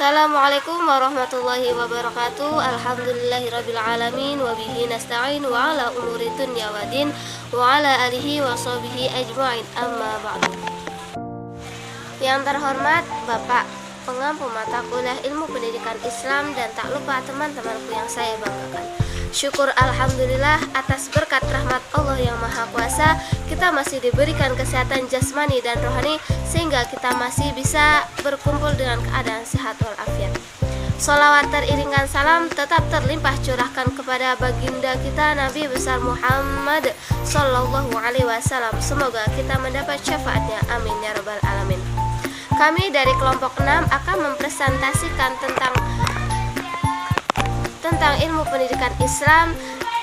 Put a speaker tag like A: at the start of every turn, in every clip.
A: Assalamualaikum warahmatullahi wabarakatuh. Alhamdulillahirrabbilalamin. Wabihi nasta'in wa ala umuri dunya wa din wa ala alihi wa sahbihi ajma'in, amma ba'du. Yang terhormat Bapak Pengampu Mata Kuliah Ilmu Pendidikan Islam, dan tak lupa teman-temanku yang saya banggakan. Syukur alhamdulillah atas berkat rahmat Allah yang Maha Kuasa, kita masih diberikan kesehatan jasmani dan rohani sehingga kita masih bisa berkumpul dengan keadaan sehat walafiat. Sholawat teriringkan salam tetap terlimpah curahkan kepada baginda kita Nabi besar Muhammad Sallallahu Alaihi Wasallam. Semoga kita mendapat syafaatnya, amin ya rabbal alamin. Kami dari kelompok 6 akan mempresentasikan tentang ilmu pendidikan Islam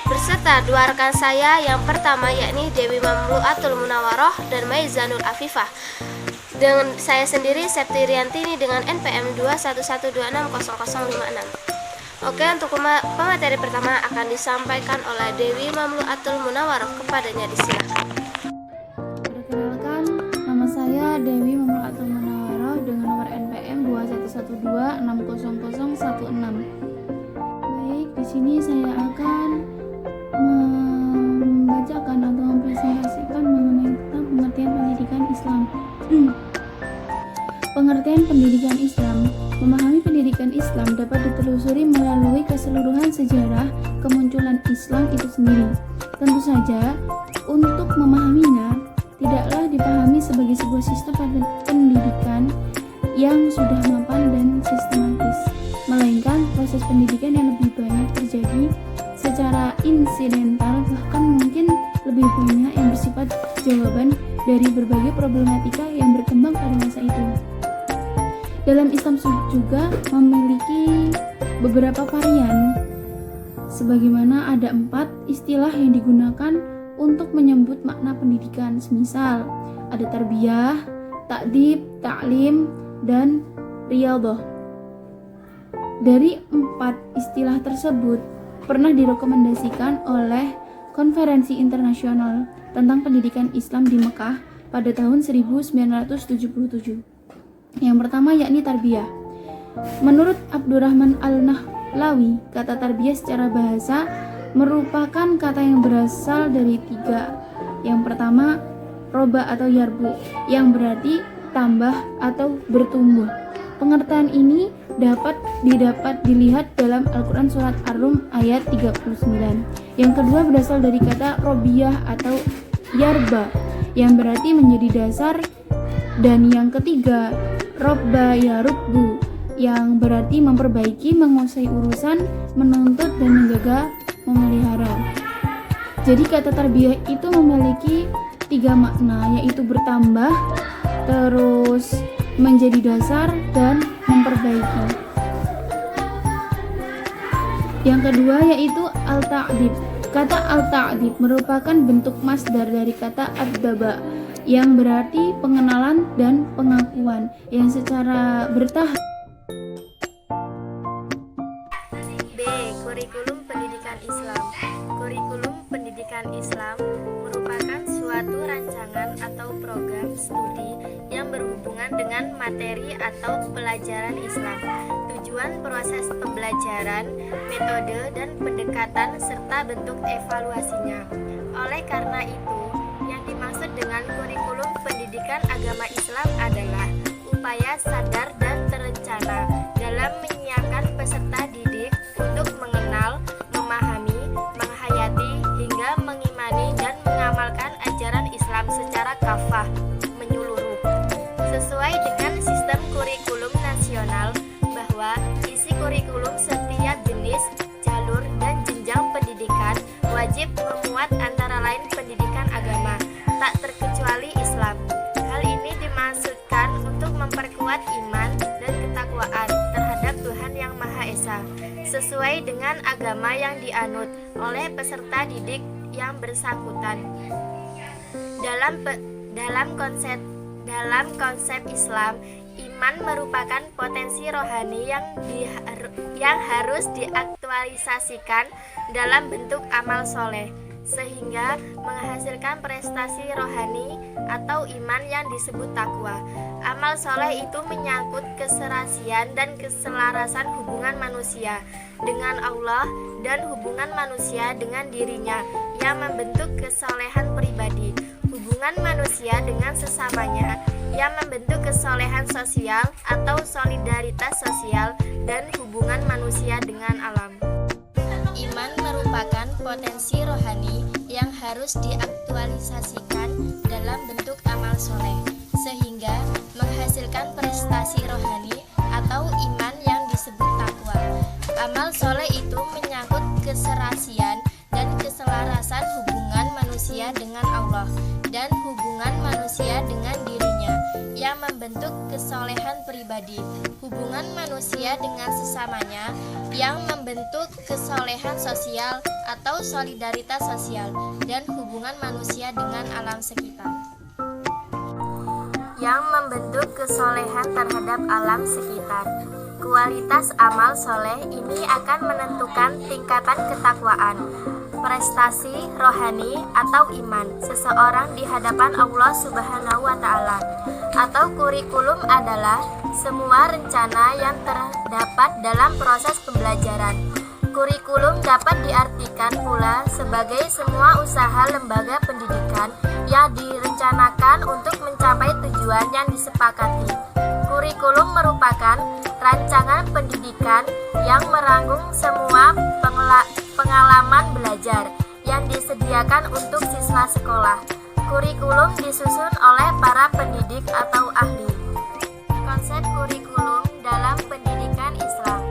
A: berserta dua rekan saya. Yang pertama yakni Dewi Mamluatul Munawaroh dan Maizanul Afifah. Dengan saya sendiri Septi Riantini dengan NPM 211260056. Oke, untuk pemateri pertama akan disampaikan oleh Dewi Mamluatul Munawaroh. Kepadanya disilakan.
B: Perkenalkan, nama saya Dewi Mamluatul Munawaroh dengan nomor NPM 211260016. Baik, di sini saya akan membacakan atau mempresentasikan mengenai tentang pengertian pendidikan Islam. Pengertian pendidikan Islam. Memahami pendidikan Islam dapat ditelusuri melalui keseluruhan sejarah kemunculan Islam itu sendiri. Tentu saja, untuk memahaminya tidaklah dipahami sebagai sebuah sistem pendidikan yang sudah mapan dan sistematis, melainkan proses pendidikan yang lebih banyak terjadi secara insidental, bahkan mungkin lebih banyak yang bersifat jawaban dari berbagai problematika yang berkembang pada masa itu. Dalam Islam juga memiliki beberapa varian, sebagaimana ada 4 istilah yang digunakan untuk menyebut makna pendidikan. Semisal ada tarbiyah, ta'dib, ta'lim, dan riyadhah. Dari 4 istilah tersebut pernah direkomendasikan oleh Konferensi Internasional tentang Pendidikan Islam di Mekah pada tahun 1977. Yang pertama yakni tarbiyah. Menurut Abdurrahman Al-Nahlawi, kata tarbiyah secara bahasa merupakan kata yang berasal dari 3. Yang pertama, roba atau yarbu, yang berarti tambah atau bertumbuh. Pengertian ini dapat dilihat dalam Al-Quran Surat Ar-Rum ayat 39. Yang kedua berasal dari kata robiyah atau yarba, yang berarti menjadi dasar. Dan yang ketiga, robba yarubbu, yang berarti memperbaiki, menguasai urusan, menuntut, dan menjaga, memelihara. Jadi kata tarbiyah itu memiliki 3 makna, yaitu bertambah, terus menjadi dasar, dan memperbaiki. Yang kedua yaitu al-ta'dib. Kata al-ta'dib merupakan bentuk masdar dari kata ad-daba, yang berarti pengenalan dan pengakuan yang secara bertahap.
A: B. Kurikulum Pendidikan Islam. Kurikulum Pendidikan Islam merupakan suatu rancangan atau program studi yang berhubungan dengan materi atau pelajaran Islam. Tujuan proses pembelajaran, metode dan pendekatan serta bentuk evaluasinya. Oleh karena itu, yang dimaksud dengan kurikulum pendidikan agama Islam adalah upaya sadar dan terencana dalam menyiapkan peserta didik untuk mengenal, memahami, menghayati, hingga mengimani dan mengamalkan ajaran Islam secara kafah, menyeluruh. Sesuai dengan sistem kurikulum nasional, bahwa isi kurikulum setiap jenis, jalur, dan jenjang pendidikan wajib memuat antara lain pendidikan agama, tak terkecuali Islam. Hal ini dimaksudkan untuk memperkuat iman dan ketakwaan terhadap Tuhan Yang Maha Esa, sesuai dengan agama yang dianut oleh peserta didik yang bersangkutan. Dalam konsep Islam, iman merupakan potensi rohani yang harus diaktualisasikan dalam bentuk amal soleh. sehingga menghasilkan prestasi rohani atau iman yang disebut takwa. Amal soleh itu menyangkut keserasian dan keselarasan hubungan manusia dengan Allah dan hubungan manusia dengan dirinya yang membentuk kesolehan pribadi, hubungan manusia dengan sesamanya yang membentuk kesolehan sosial atau solidaritas sosial, dan hubungan manusia dengan alam. Iman merupakan potensi rohani yang harus diaktualisasikan dalam bentuk amal soleh, sehingga menghasilkan prestasi rohani atau iman yang disebut takwa. Amal soleh itu menyangkut keserasian dan keselarasan hubungan manusia dengan Allah dan hubungan manusia dengan dirinya yang membentuk kesolehan pribadi, hubungan manusia dengan sesamanya yang membentuk kesolehan sosial atau solidaritas sosial, dan hubungan manusia dengan alam sekitar yang membentuk kesolehan terhadap alam sekitar. Kualitas amal soleh ini akan menentukan tingkatan ketakwaan, prestasi rohani atau iman seseorang di hadapan Allah Subhanahu wa Ta'ala. Atau kurikulum adalah semua rencana yang terdapat dalam proses pembelajaran. Kurikulum dapat diartikan pula sebagai semua usaha lembaga pendidikan yang direncanakan untuk mencapai tujuan yang disepakati. Kurikulum merupakan rancangan pendidikan yang merangkum semua pengalaman belajar yang disediakan untuk siswa sekolah. Kurikulum disusun oleh para pendidik atau ahli. Konsep kurikulum dalam pendidikan Islam.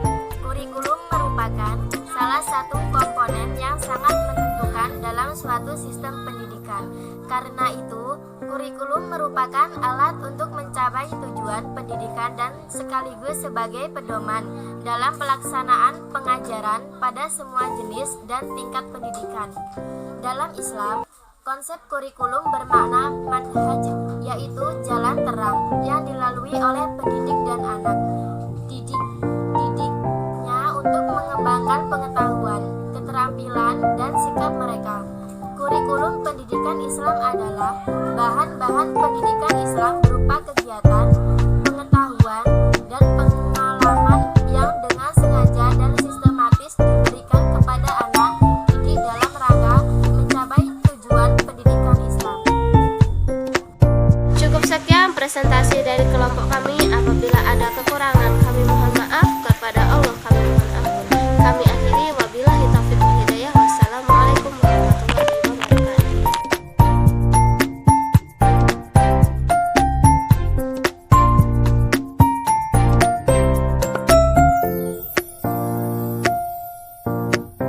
A: Kurikulum merupakan salah satu komponen yang sangat menentukan dalam suatu sistem pendidikan. Karena itu, kurikulum merupakan alat untuk mencapai tujuan pendidikan dan sekaligus sebagai pedoman dalam pelaksanaan pengajaran pada semua jenis dan tingkat pendidikan. Dalam Islam, konsep kurikulum bermakna manhaj, yaitu jalan terang yang dilalui oleh pendidik dan anak didiknya untuk mengembangkan pengetahuan, keterampilan, dan sikap mereka. Kurikulum pendidikan Islam adalah bahan-bahan pendidikan Islam berupa kegiatan, pengetahuan, dan pengalaman yang dengan sengaja dan sistematis diberikan kepada anak didik dalam rangka mencapai tujuan pendidikan Islam. Cukup sekian presentasi dari kelompok kami.